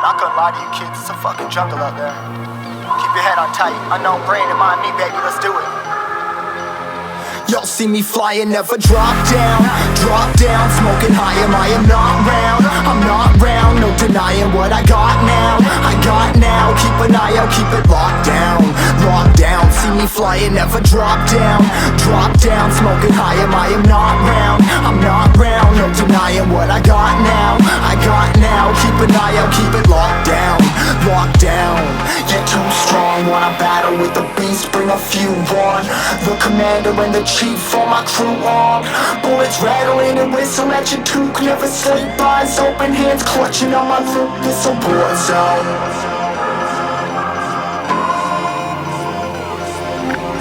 Not gonna lie to you kids, it's a fucking jungle out there. Keep your head on tight. Unknown brain and M.I.M.E, baby, let's do it. Y'all see me flying, never drop down. Drop down, smoking high, I am not round. I'm not round, no denying what I got now. I got now, keep an eye out, keep it locked down. Locked down, see me flying, never drop down. Drop down, smoking high, I am not round. I'm not round, no denying what I got now. I got now, keep an eye out, keep it locked down. Locked down, you're too strong. Wanna battle with the beast, bring a few on. The commander and the chief for my crew on. Bullets rattling and whistle at your toque. Never sleep, eyes open, hands clutching on my loop. It's a war zone.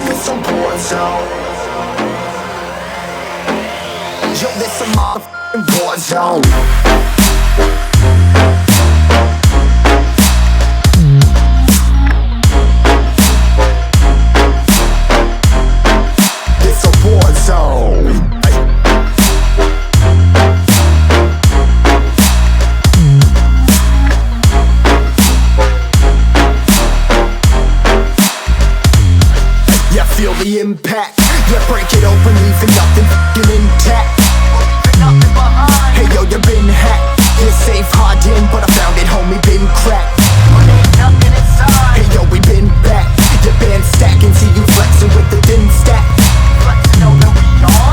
It's a war zone. Yo, this a motherfucking war zone. Feel the impact, yeah, break it open, leaving nothing f***ing intact. Hey yo, you been hacked, you're safe, hard in, but I found it, homie, been cracked. Hey yo, we been back, your band stacking, see you flexing with the thin stack.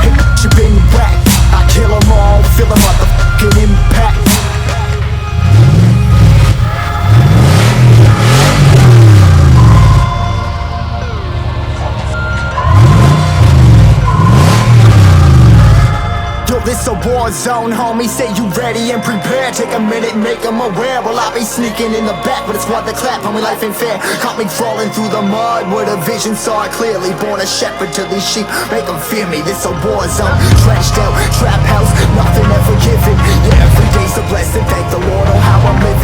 Hey, you been whacked, I kill 'em all, feel a motherfucking impact. This a war zone, homie, say you ready and prepared. Take a minute, make them aware. Well, I be sneaking in the back, but it's what the clap, homie, life ain't fair. Caught me crawling through the mud, where the vision saw it clearly. Born a shepherd to these sheep, make them fear me. This a war zone, trashed out, trap house, nothing ever given. Yeah, every day's a blessing, thank the Lord on how I'm living.